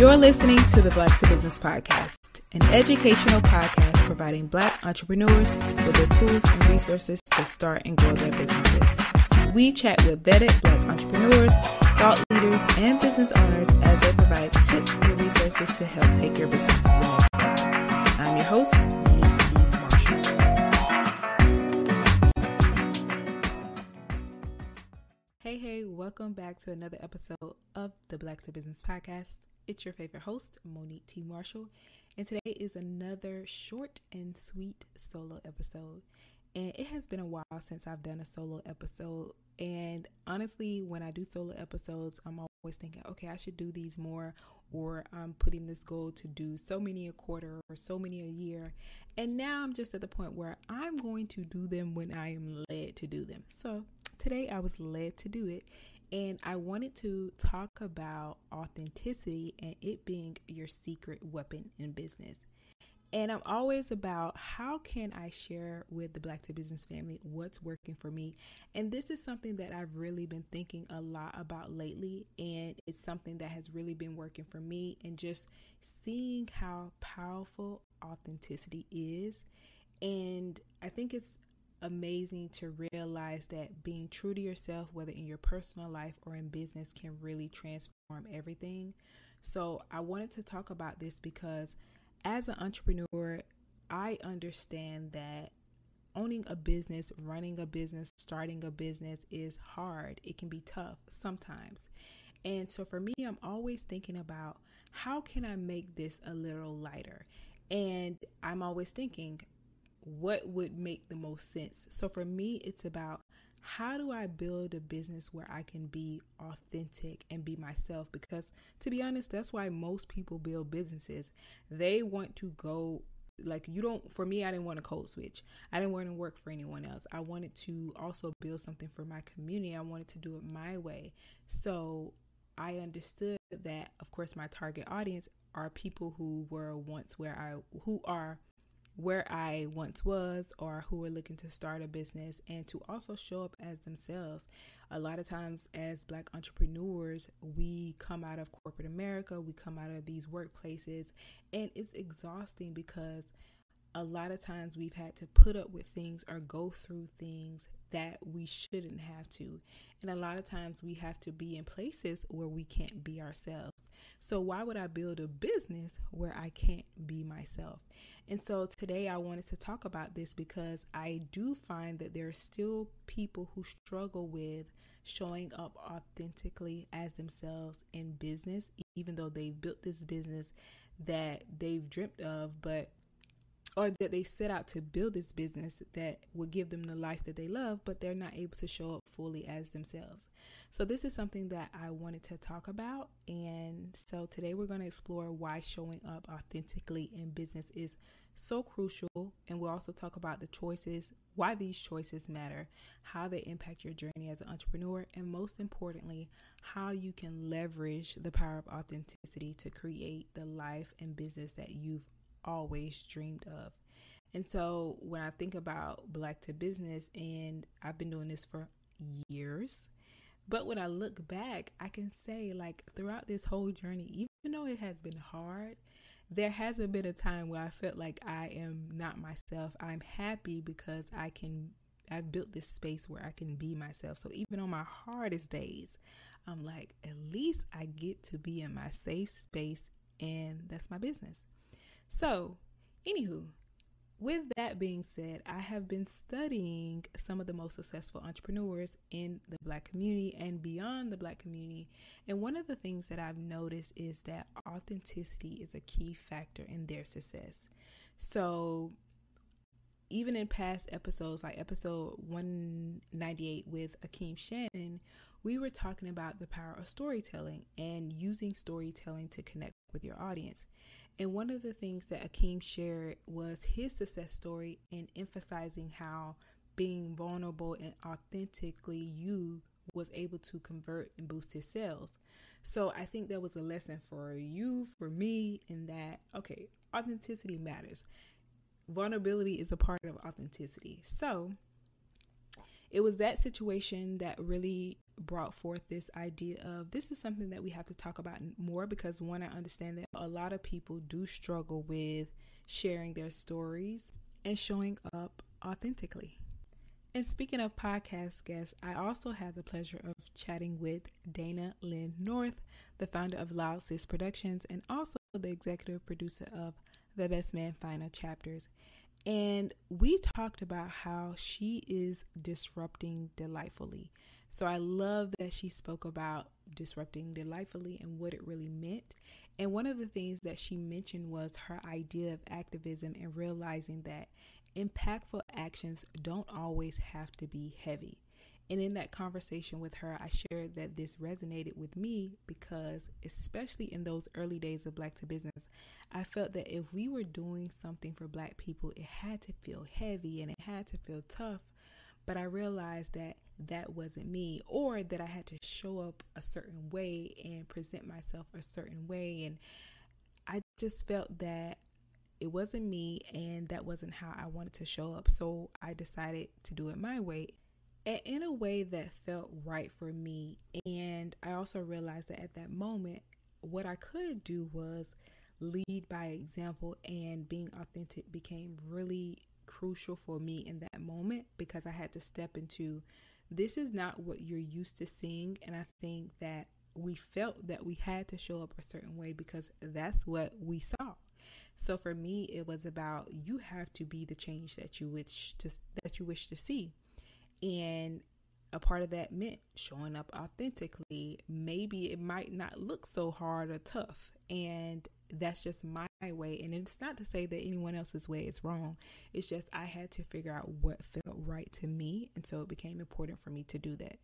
You're listening to the Black to Business Podcast, an educational podcast providing Black entrepreneurs with the tools and resources to start and grow their businesses. We chat with vetted Black entrepreneurs, thought leaders, and business owners as they provide tips and resources to help take your business to the next level. I'm your host, Monique T. Hey, welcome back to another episode of the Black to Business Podcast. It's your favorite host, Monique T. Marshall, and today is another short and sweet solo episode. And it has been a while since I've done a solo episode, and honestly, when I do solo episodes, I'm always thinking, okay, I should do these more, or I'm putting this goal to do so many a quarter or so many a year, and now I'm just at the point where I'm going to do them when I am led to do them. So today I was led to do it. And I wanted to talk about authenticity and it being your secret weapon in business. And I'm always about how can I share with the Black to Business family what's working for me. And this is something that I've really been thinking a lot about lately. And it's something that has really been working for me, and just seeing how powerful authenticity is. And I think it's amazing to realize that being true to yourself, whether in your personal life or in business, can really transform everything. So I wanted to talk about this because as an entrepreneur, I understand that owning a business, running a business, starting a business is hard. It can be tough sometimes. And so for me, I'm always thinking about how can I make this a little lighter? And I'm always thinking, what would make the most sense? So for me, it's about how do I build a business where I can be authentic and be myself? Because to be honest, that's why most people build businesses. They want to go for me, I didn't want to code switch. I didn't want to work for anyone else. I wanted to also build something for my community. I wanted to do it my way. So I understood that, of course, my target audience are people who are where I once was, or who are looking to start a business and to also show up as themselves. A lot of times as Black entrepreneurs, we come out of corporate America, we come out of these workplaces, and it's exhausting because a lot of times we've had to put up with things or go through things that we shouldn't have to. And a lot of times we have to be in places where we can't be ourselves. So why would I build a business where I can't be myself? And so today I wanted to talk about this because I do find that there are still people who struggle with showing up authentically as themselves in business, even though they've built this business that they've dreamt of, or that they set out to build this business that will give them the life that they love, but they're not able to show up fully as themselves. So this is something that I wanted to talk about. And so today we're going to explore why showing up authentically in business is so crucial. And we'll also talk about the choices, why these choices matter, how they impact your journey as an entrepreneur, and most importantly, how you can leverage the power of authenticity to create the life and business that you've always dreamed of. And so when I think about Black to Business, and I've been doing this for years, but when I look back, I can say, like, throughout this whole journey, even though it has been hard, there hasn't been a time where I felt like I am not myself. I'm happy because I've built this space where I can be myself. So even on my hardest days, I'm like, at least I get to be in my safe space, and that's my business. So, anywho, with that being said, I have been studying some of the most successful entrepreneurs in the Black community and beyond the Black community. And one of the things that I've noticed is that authenticity is a key factor in their success. So, even in past episodes, like episode 198 with Akeem Shannon, we were talking about the power of storytelling and using storytelling to connect with your audience. And one of the things that Akeem shared was his success story, and emphasizing how being vulnerable and authentically you was able to convert and boost his sales. So I think that was a lesson for you, for me, in that, okay, authenticity matters. Vulnerability is a part of authenticity. So it was that situation that really brought forth this idea of this is something that we have to talk about more, because one, I understand that a lot of people do struggle with sharing their stories and showing up authentically. And speaking of podcast guests, I also have the pleasure of chatting with Dana Lynn North, the founder of Loud Sis Productions and also the executive producer of The Best Man Final Chapters. And we talked about how she is disrupting delightfully. So I love that she spoke about disrupting delightfully and what it really meant. And one of the things that she mentioned was her idea of activism and realizing that impactful actions don't always have to be heavy. And in that conversation with her, I shared that this resonated with me because, especially in those early days of Black to Business, I felt that if we were doing something for Black people, it had to feel heavy and it had to feel tough. But I realized that that wasn't me, or that I had to show up a certain way and present myself a certain way. And I just felt that it wasn't me and that wasn't how I wanted to show up. So I decided to do it my way, and in a way that felt right for me. And I also realized that at that moment, what I could do was lead by example, and being authentic became really crucial for me in that moment, because I had to step into, this is not what you're used to seeing. And I think that we felt that we had to show up a certain way because that's what we saw. So for me, it was about, you have to be the change that you wish to see. And a part of that meant showing up authentically. Maybe it might not look so hard or tough, and that's just my way. And it's not to say that anyone else's way is wrong. It's just I had to figure out what felt right to me, and so it became important for me to do that.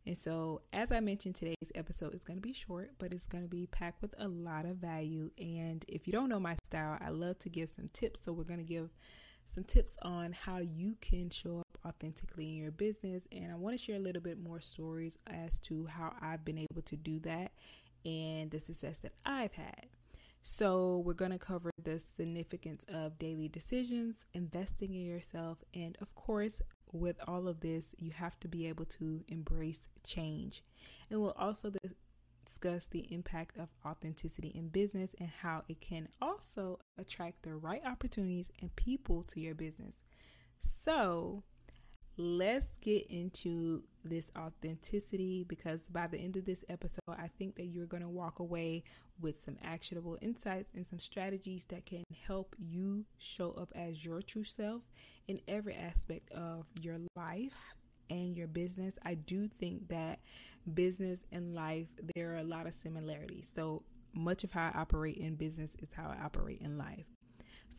And so, as I mentioned, today's episode is going to be short, but it's going to be packed with a lot of value. And if you don't know my style, I love to give some tips. So we're going to give some tips on how you can show up authentically in your business. And I want to share a little bit more stories as to how I've been able to do that and the success that I've had. So we're going to cover the significance of daily decisions, investing in yourself, and of course, with all of this, you have to be able to embrace change. And we'll also discuss the impact of authenticity in business and how it can also attract the right opportunities and people to your business. So let's get into this authenticity, because by the end of this episode, I think that you're going to walk away with some actionable insights and some strategies that can help you show up as your true self in every aspect of your life and your business. I do think that business and life, there are a lot of similarities. So much of how I operate in business is how I operate in life.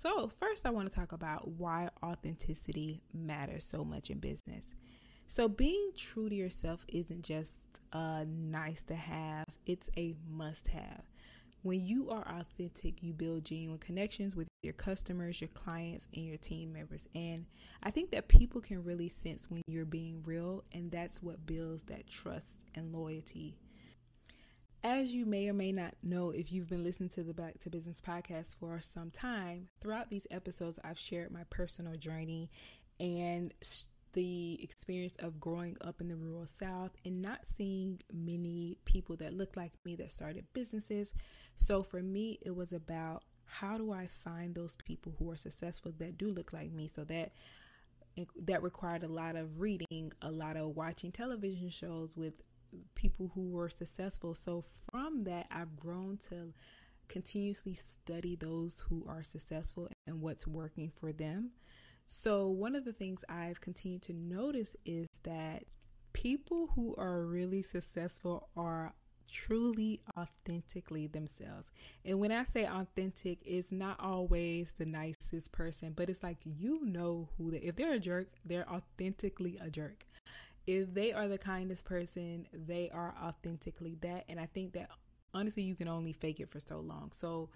So first, I want to talk about why authenticity matters so much in business. So being true to yourself isn't just nice to have, it's a must have. When you are authentic, you build genuine connections with your customers, your clients, and your team members. And I think that people can really sense when you're being real, and that's what builds that trust and loyalty. As you may or may not know, if you've been listening to the Back to Business podcast for some time, throughout these episodes, I've shared my personal journey and the experience of growing up in the rural South and not seeing many people that look like me that started businesses. So for me, it was about, how do I find those people who are successful that do look like me? So that required a lot of reading, a lot of watching television shows with people who were successful. So from that, I've grown to continuously study those who are successful and what's working for them. So one of the things I've continued to notice is that people who are really successful are truly authentically themselves. And when I say authentic, it's not always the nicest person, but it's like, you know who if they're a jerk, they're authentically a jerk. If they are the kindest person, they are authentically that. And I think that honestly, you can only fake it for so long. So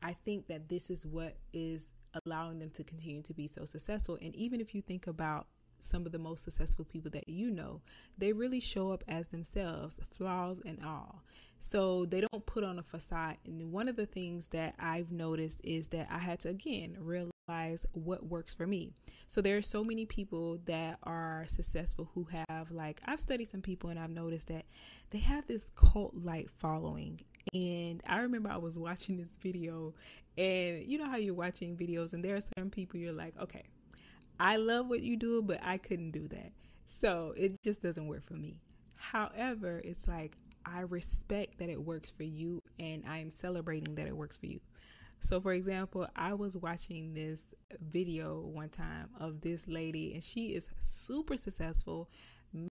I think that this is what is allowing them to continue to be so successful. And even if you think about some of the most successful people that you know, they really show up as themselves, flaws and all. So they don't put on a facade. And one of the things that I've noticed is that I had to, again, realize realize what works for me. So there are so many people that are successful who have, like, I've studied some people and I've noticed that they have this cult-like following. And I remember I was watching this video, and you know how you're watching videos and there are certain people you're like, okay, I love what you do, but I couldn't do that. So it just doesn't work for me. However, it's like, I respect that it works for you and I am celebrating that it works for you. So for example, I was watching this video one time of this lady, and she is super successful,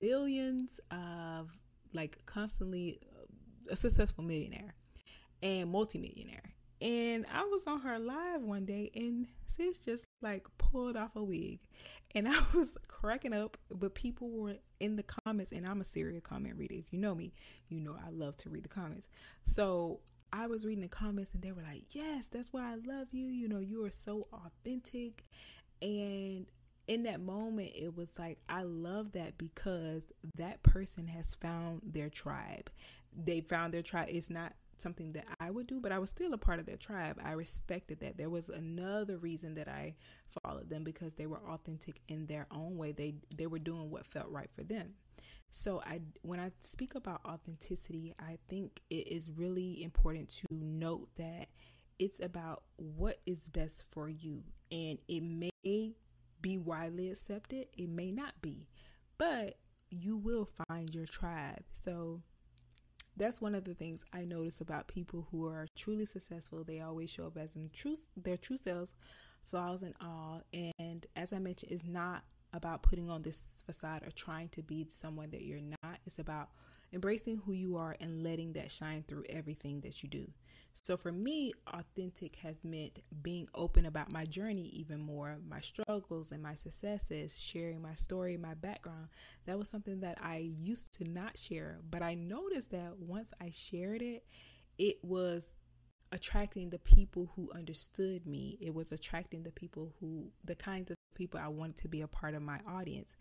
millions of, like, constantly a successful millionaire and multimillionaire. And I was on her live one day, and sis just like pulled off a wig, and I was cracking up. But people were in the comments, and I'm a serial comment reader. If you know me, you know I love to read the comments. So I was reading the comments, and they were like, yes, that's why I love you. You know, you are so authentic. And in that moment, it was like, I love that because that person has found their tribe. They found their tribe. It's not something that I would do, but I was still a part of their tribe. I respected that. There was another reason that I followed them, because they were authentic in their own way. They were doing what felt right for them. So when I speak about authenticity, I think it is really important to note that it's about what is best for you. And it may be widely accepted, it may not be, but you will find your tribe. So that's one of the things I notice about people who are truly successful. They always show up as their true selves, flaws and all. And as I mentioned, it's not about putting on this facade or trying to be someone that you're not. It's about embracing who you are and letting that shine through everything that you do. So for me, authentic has meant being open about my journey even more, my struggles and my successes, sharing my story, my background. That was something that I used to not share, but I noticed that once I shared it, it was attracting the people who understood me. It was attracting the kinds of people I wanted to be a part of my audience.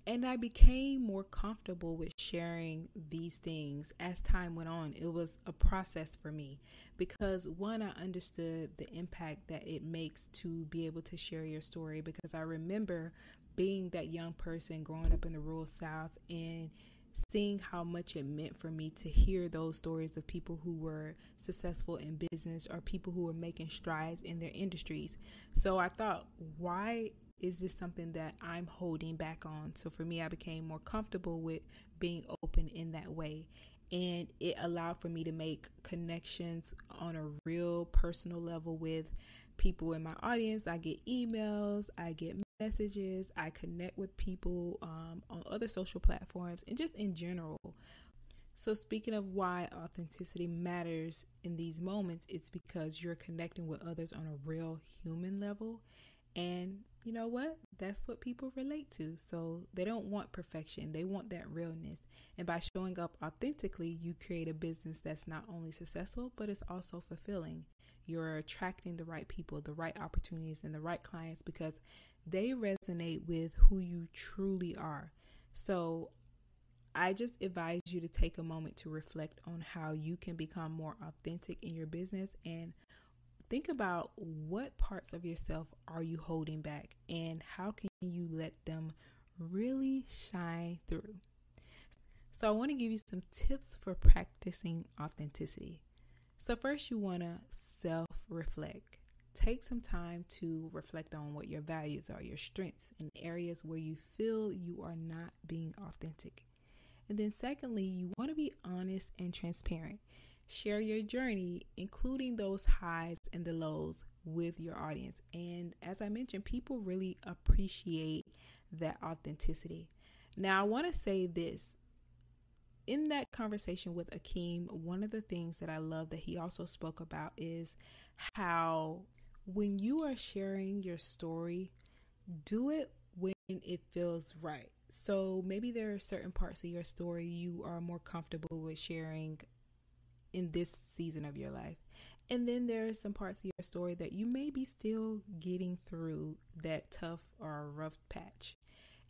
And I became more comfortable with sharing these things as time went on. It was a process for me because, one, I understood the impact that it makes to be able to share your story, because I remember being that young person growing up in the rural South and seeing how much it meant for me to hear those stories of people who were successful in business or people who were making strides in their industries. So I thought, why is this something that I'm holding back on? So for me, I became more comfortable with being open in that way. And it allowed for me to make connections on a real personal level with people in my audience. I get emails, I get messages, I connect with people on other social platforms, and just in general. So speaking of why authenticity matters in these moments, it's because you're connecting with others on a real human level. And you know what? That's what people relate to. So they don't want perfection. They want that realness. And by showing up authentically, you create a business that's not only successful, but it's also fulfilling. You're attracting the right people, the right opportunities, and the right clients because they resonate with who you truly are. So I just advise you to take a moment to reflect on how you can become more authentic in your business, and think about what parts of yourself are you holding back and how can you let them really shine through. So I want to give you some tips for practicing authenticity. So first, you want to self-reflect. Take some time to reflect on what your values are, your strengths, and areas where you feel you are not being authentic. And then secondly, you want to be honest and transparent. Share your journey, including those highs and the lows, with your audience. And as I mentioned, people really appreciate that authenticity. Now, I want to say this. In that conversation with Akeem, one of the things that I love that he also spoke about is how when you are sharing your story, do it when it feels right. So maybe there are certain parts of your story you are more comfortable with sharing in this season of your life. And then there are some parts of your story that you may be still getting through that tough or rough patch.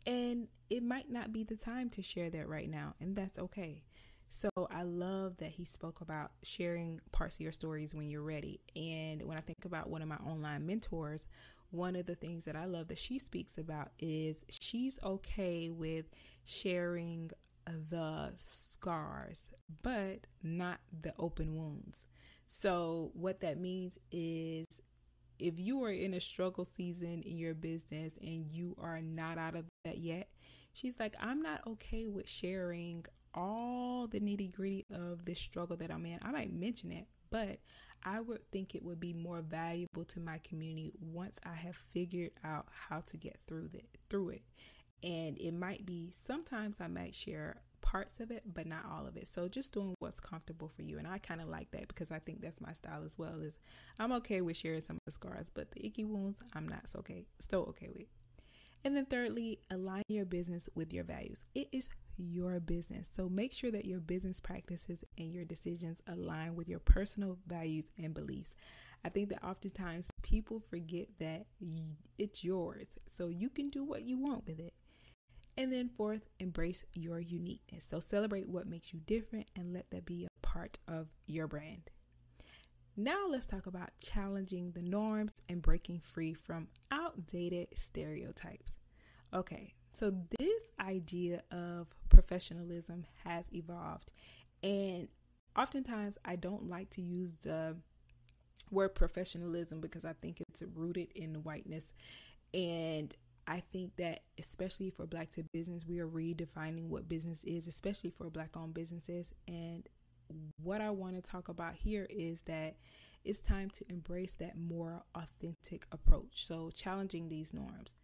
And it might not be the time to share that right now, and that's okay. So I love that he spoke about sharing parts of your stories when you're ready. And when I think about one of my online mentors, one of the things that I love that she speaks about is she's okay with sharing the scars, but not the open wounds. So what that means is if you are in a struggle season in your business and you are not out of that yet, she's like, I'm not okay with sharing all the nitty gritty of this struggle that I'm in. I might mention it, but I would think it would be more valuable to my community once I have figured out how to get through it. And it might be, sometimes I might share parts of it, but not all of it. So just doing what's comfortable for you. And I kind of like that because I think that's my style as well. Is I'm okay with sharing some of the scars, but the icky wounds, I'm not still okay with. And then thirdly, align your business with your values. It is your business. So make sure that your business practices and your decisions align with your personal values and beliefs. I think that oftentimes people forget that it's yours. So you can do what you want with it. And then fourth, embrace your uniqueness. So celebrate what makes you different and let that be a part of your brand. Now let's talk about challenging the norms and breaking free from outdated stereotypes. Okay, so this idea of professionalism has evolved, and oftentimes I don't like to use the word professionalism because I think it's rooted in whiteness, and I think that especially for Black to business, we are redefining what business is, especially for Black-owned businesses. And what I want to talk about here is that it's time to embrace that more authentic approach. So challenging these norms.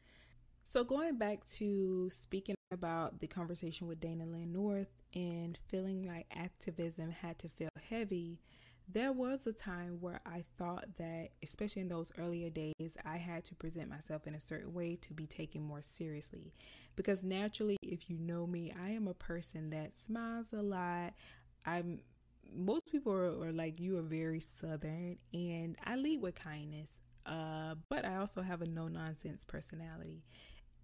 So going back to speaking about the conversation with Dana Lynn North and feeling like activism had to feel heavy, there was a time where I thought that, especially in those earlier days, I had to present myself in a certain way to be taken more seriously. Because naturally, if you know me, I am a person that smiles a lot. Most people are like, you are very Southern, and I lead with kindness. But I also have a no-nonsense personality.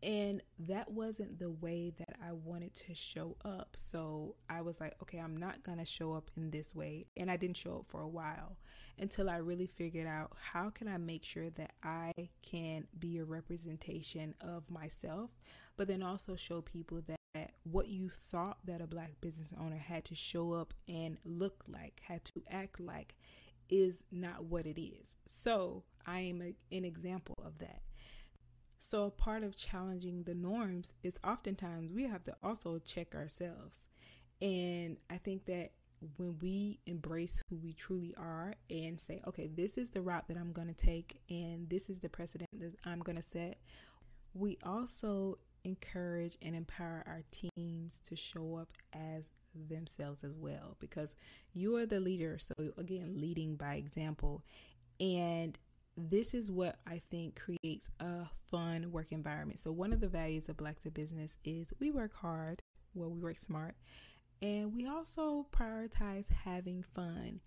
And that wasn't the way that I wanted to show up. So I was like, okay, I'm not going to show up in this way. And I didn't show up for a while until I really figured out how can I make sure that I can be a representation of myself, but then also show people that what you thought that a Black business owner had to show up and look like, had to act like, is not what it is. So I am an example of that. So a part of challenging the norms is oftentimes we have to also check ourselves. And I think that when we embrace who we truly are and say, okay, this is the route that I'm going to take and this is the precedent that I'm going to set, we also encourage and empower our teams to show up as themselves as well, because you are the leader. So again, leading by example. And this is what I think creates a fun work environment. So one of the values of Black to Business is we work hard, we work smart, and we also prioritize having fun.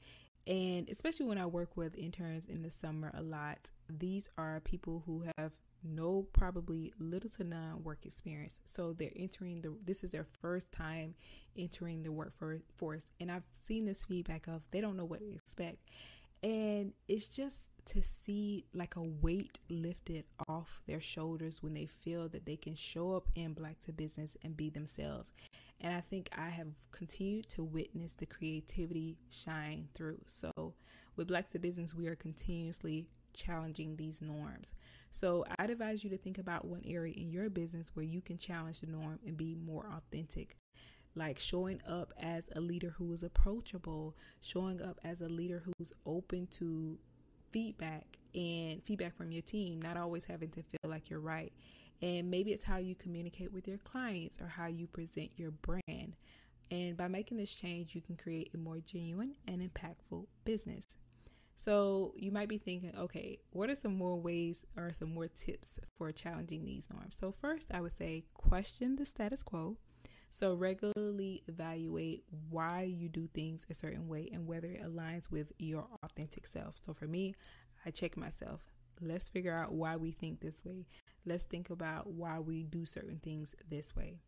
And especially when I work with interns in the summer a lot, these are people who have probably little to none work experience. So they're this is their first time entering the workforce. And I've seen this feedback of they don't know what to expect. And it's just to see like a weight lifted off their shoulders when they feel that they can show up in Black to Business and be themselves. And I think I have continued to witness the creativity shine through. So with Black to Business, we are continuously challenging these norms. So I'd advise you to think about one area in your business where you can challenge the norm and be more authentic. Like showing up as a leader who is approachable, showing up as a leader who's open to feedback from your team, not always having to feel like you're right. And maybe it's how you communicate with your clients or how you present your brand. And by making this change, you can create a more genuine and impactful business. So you might be thinking, okay, what are some more ways or some more tips for challenging these norms? So first, I would say question the status quo. So regularly evaluate why you do things a certain way and whether it aligns with your authentic self. So for me, I check myself. Let's figure out why we think this way. Let's think about why we do certain things this way.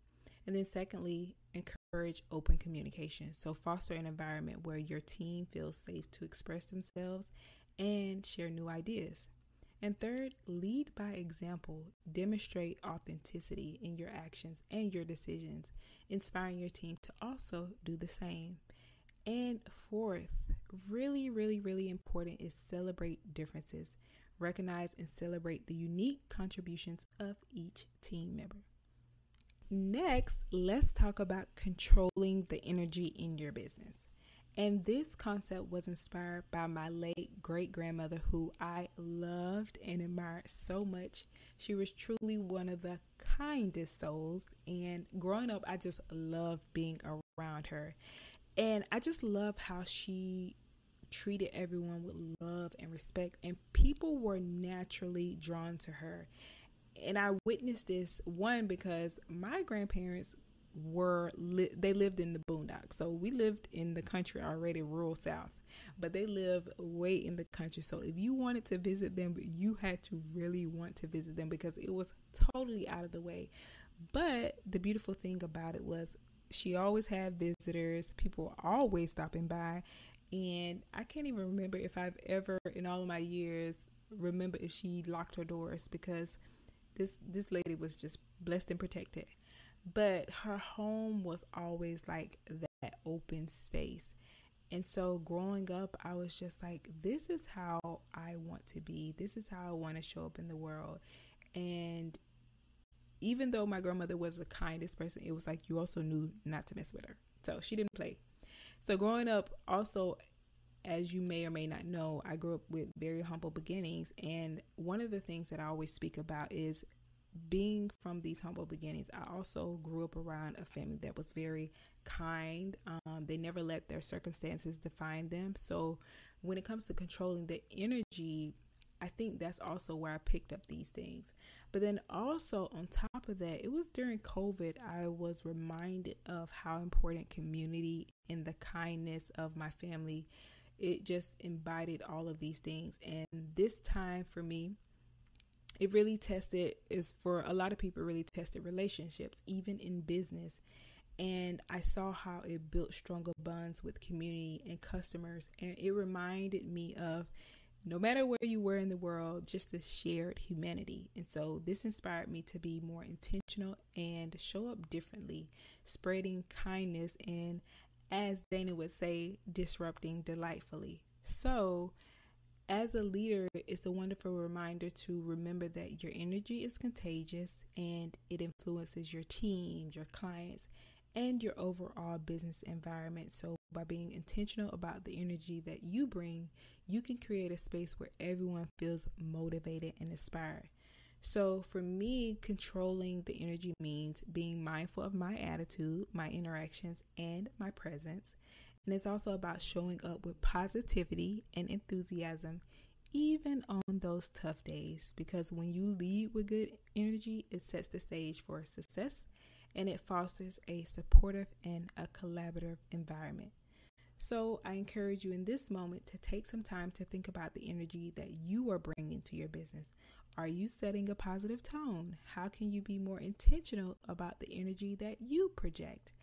And then secondly, encourage open communication. So foster an environment where your team feels safe to express themselves and share new ideas. And third, lead by example. Demonstrate authenticity in your actions and your decisions, inspiring your team to also do the same. And fourth, really, really, really important is celebrate differences. Recognize and celebrate the unique contributions of each team member. Next, let's talk about controlling the energy in your business. And this concept was inspired by my late great grandmother, who I loved and admired so much. She was truly one of the kindest souls. And growing up, I just loved being around her. And I just love how she treated everyone with love and respect. And people were naturally drawn to her. And I witnessed this, one, because my grandparents they lived in the boondocks. So we lived in the country already, rural South, but they live way in the country. So if you wanted to visit them, you had to really want to visit them because it was totally out of the way. But the beautiful thing about it was she always had visitors. People were always stopping by. And I can't even remember if I've ever, in all of my years, remember if she locked her doors, because this lady was just blessed and protected. But her home was always like that open space. And so growing up, I was just like, this is how I want to be. This is how I want to show up in the world. And even though my grandmother was the kindest person, it was like you also knew not to mess with her. So she didn't play. So growing up, also, as you may or may not know, I grew up with very humble beginnings. And one of the things that I always speak about is being from these humble beginnings. I also grew up around a family that was very kind. They never let their circumstances define them. So when it comes to controlling the energy, I think that's also where I picked up these things. But then also on top of that, it was during COVID, I was reminded of how important community and the kindness of my family, it just embodied all of these things. And this time for me, it really is for a lot of people, really tested relationships, even in business. And I saw how it built stronger bonds with community and customers. And it reminded me of, no matter where you were in the world, just the shared humanity. And so this inspired me to be more intentional and show up differently, spreading kindness and, as Dana would say, disrupting delightfully. So as a leader, it's a wonderful reminder to remember that your energy is contagious and it influences your team, your clients, and your overall business environment. So by being intentional about the energy that you bring, you can create a space where everyone feels motivated and inspired. So for me, controlling the energy means being mindful of my attitude, my interactions, and my presence. And it's also about showing up with positivity and enthusiasm, even on those tough days, because when you lead with good energy, it sets the stage for success and it fosters a supportive and a collaborative environment. So I encourage you in this moment to take some time to think about the energy that you are bringing to your business. Are you setting a positive tone? How can you be more intentional about the energy that you project?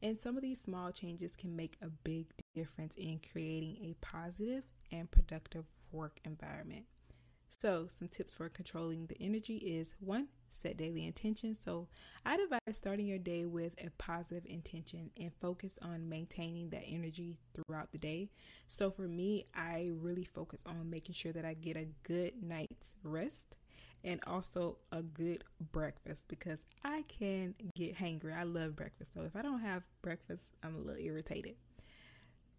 And some of these small changes can make a big difference in creating a positive and productive work environment. So some tips for controlling the energy is, 1, set daily intentions. So I'd advise starting your day with a positive intention and focus on maintaining that energy throughout the day. So for me, I really focus on making sure that I get a good night's rest and also a good breakfast, because I can get hangry. I love breakfast. So if I don't have breakfast, I'm a little irritated.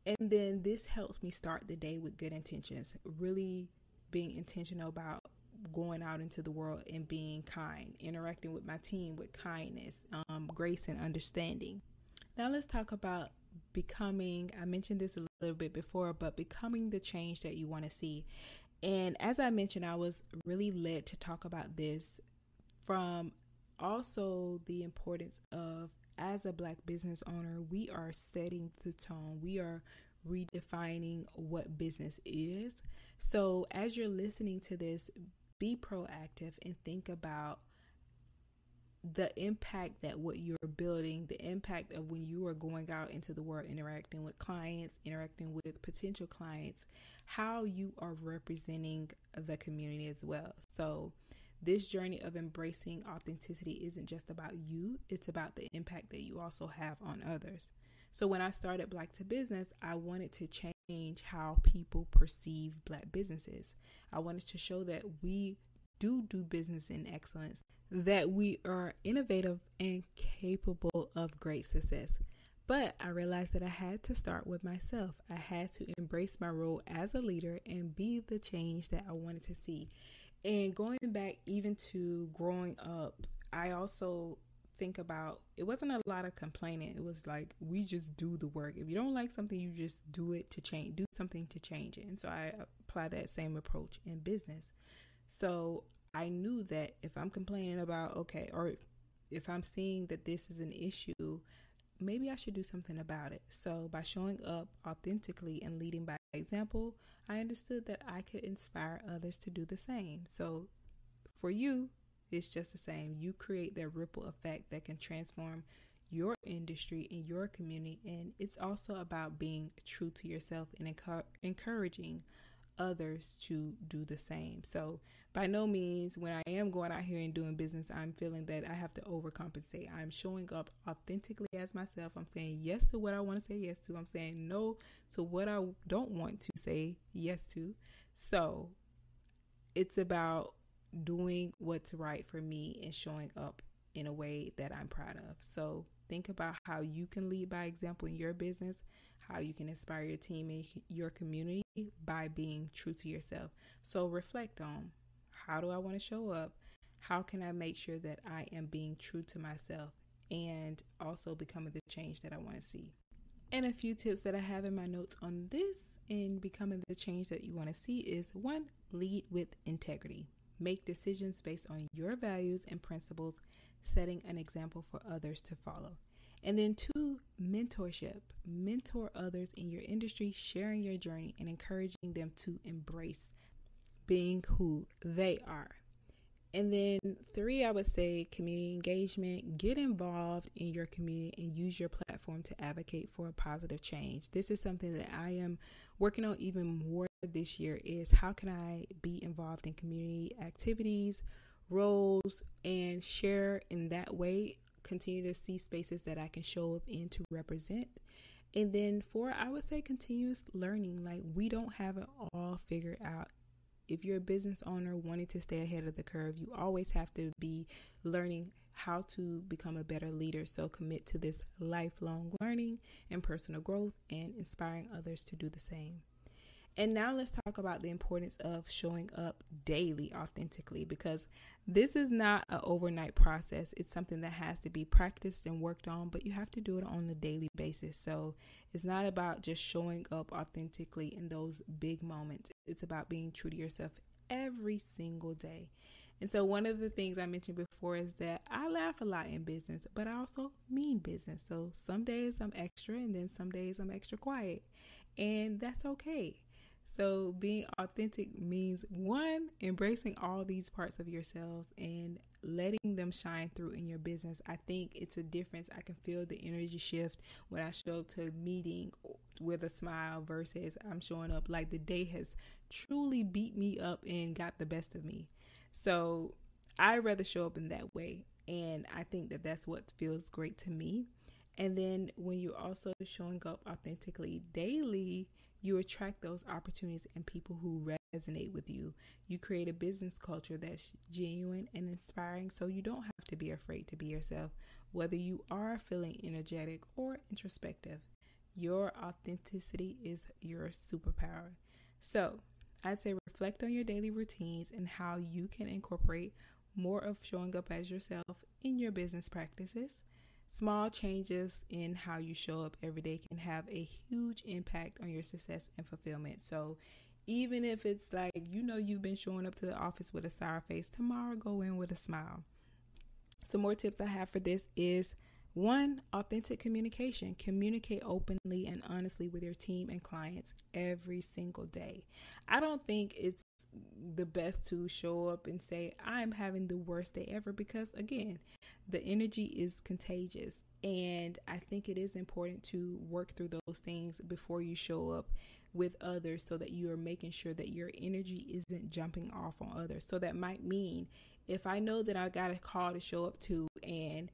And then this helps me start the day with good intentions, really being intentional about going out into the world and being kind, interacting with my team with kindness, grace, and understanding. Now let's talk about becoming, I mentioned this a little bit before, but becoming the change that you want to see. And as I mentioned, I was really led to talk about this from also the importance of, as a Black business owner, we are setting the tone. We are redefining what business is. So as you're listening to this, be proactive and think about the impact that what you're building, the impact of when you are going out into the world, interacting with clients, interacting with potential clients, how you are representing the community as well. So this journey of embracing authenticity isn't just about you, it's about the impact that you also have on others. So when I started Black to Business, I wanted to change how people perceive Black businesses. I wanted to show that we do business in excellence, that we are innovative and capable of great success. But I realized that I had to start with myself. I had to embrace my role as a leader and be the change that I wanted to see. And going back even to growing up, I also think about, it wasn't a lot of complaining. It was like, we just do the work. If you don't like something, you just do it to change, do something to change it. And so I apply that same approach in business. So I knew that if I'm complaining about, or if I'm seeing that this is an issue, maybe I should do something about it. So by showing up authentically and leading by example, I understood that I could inspire others to do the same. So for you, it's just the same. You create that ripple effect that can transform your industry and your community. And it's also about being true to yourself and encouraging others to do the same. So by no means, when I am going out here and doing business, I'm feeling that I have to overcompensate. I'm showing up authentically as myself. I'm saying yes to what I want to say yes to. I'm saying no to what I don't want to say yes to. So it's about doing what's right for me and showing up in a way that I'm proud of. So think about how you can lead by example in your business, how you can inspire your team and your community by being true to yourself. So reflect on, how do I want to show up? How can I make sure that I am being true to myself and also becoming the change that I want to see? And a few tips that I have in my notes on this in becoming the change that you want to see is 1, lead with integrity. Make decisions based on your values and principles, setting an example for others to follow. And then 2, mentorship. Mentor others in your industry, sharing your journey and encouraging them to embrace being who they are. And then 3, I would say community engagement. Get involved in your community and use your platform to advocate for a positive change. This is something that I am working on even more this year, is how can I be involved in community activities, roles, and share in that way, continue to see spaces that I can show up in to represent. And then 4, I would say continuous learning. Like, we don't have it all figured out. If you're a business owner wanting to stay ahead of the curve, you always have to be learning how to become a better leader. So commit to this lifelong learning and personal growth and inspiring others to do the same. And now let's talk about the importance of showing up daily authentically, because this is not an overnight process. It's something that has to be practiced and worked on, but you have to do it on a daily basis. So it's not about just showing up authentically in those big moments. It's about being true to yourself every single day. And so one of the things I mentioned before is that I laugh a lot in business, but I also mean business. So some days I'm extra and then some days I'm extra quiet, and that's okay. So being authentic means 1, embracing all these parts of yourselves and letting them shine through in your business. I think it's a difference. I can feel the energy shift when I show up to a meeting with a smile versus I'm showing up like the day has truly beat me up and got the best of me. So I'd rather show up in that way. And I think that that's what feels great to me. And then when you're also showing up authentically daily, you attract those opportunities and people who resonate with you. You create a business culture that's genuine and inspiring, so you don't have to be afraid to be yourself, whether you are feeling energetic or introspective. Your authenticity is your superpower. So I'd say reflect on your daily routines and how you can incorporate more of showing up as yourself in your business practices. Small changes in how you show up every day can have a huge impact on your success and fulfillment. So even if it's like, you've been showing up to the office with a sour face, tomorrow go in with a smile. Some more tips I have for this is One, authentic communication. Communicate openly and honestly with your team and clients every single day. I don't think it's the best to show up and say, I'm having the worst day ever, because again, the energy is contagious. And I think it is important to work through those things before you show up with others, so that you are making sure that your energy isn't jumping off on others. So that might mean if I know that I got a call to show up to, and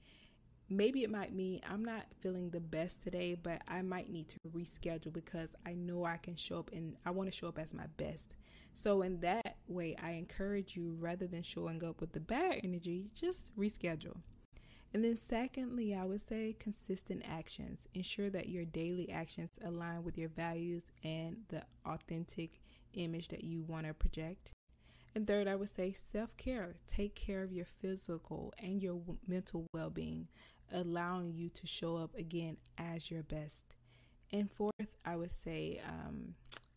maybe it might mean I'm not feeling the best today, but I might need to reschedule because I know I can show up and I want to show up as my best. So in that way, I encourage you, rather than showing up with the bad energy, just reschedule. And then secondly, I would say consistent actions. Ensure that your daily actions align with your values and the authentic image that you want to project. And third, I would say self-care. Take care of your physical and your mental well-being, allowing you to show up again as your best. And fourth, I would say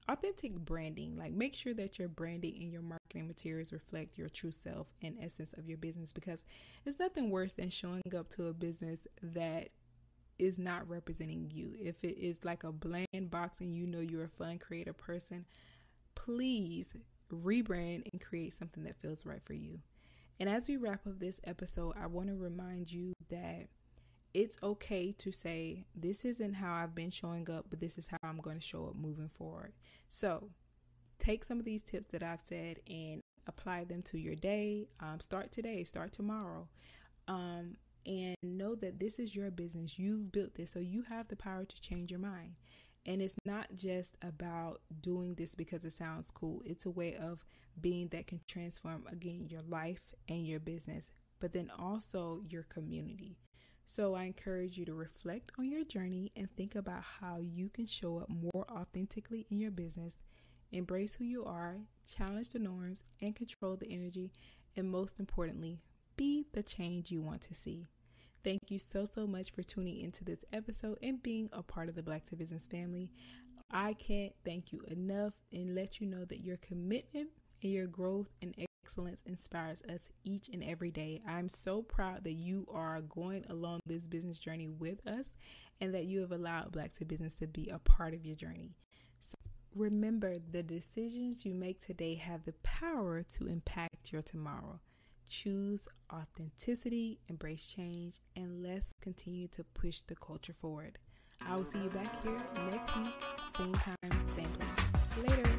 authentic branding. Like, make sure that your branding and your marketing materials reflect your true self and essence of your business, because there's nothing worse than showing up to a business that is not representing you. If it is like a bland box and you know you're a fun, creative person, please rebrand and create something that feels right for you. And as we wrap up this episode, I want to remind you that it's okay to say, this isn't how I've been showing up, but this is how I'm going to show up moving forward. So take some of these tips that I've said and apply them to your day. Start today, start tomorrow. And know that this is your business. You've built this, so you have the power to change your mind. And it's not just about doing this because it sounds cool. It's a way of being that can transform, again, your life and your business, but then also your community. So I encourage you to reflect on your journey and think about how you can show up more authentically in your business, embrace who you are, challenge the norms, and control the energy. And most importantly, be the change you want to see. Thank you so much for tuning into this episode and being a part of the Black to Business family. I can't thank you enough and let you know that your commitment and your growth and excellence inspires us each and every day. I'm so proud that you are going along this business journey with us and that you have allowed Black to Business to be a part of your journey. So remember, the decisions you make today have the power to impact your tomorrow. Choose authenticity, embrace change, and let's continue to push the culture forward. I will see you back here next week, same time, same place. Later.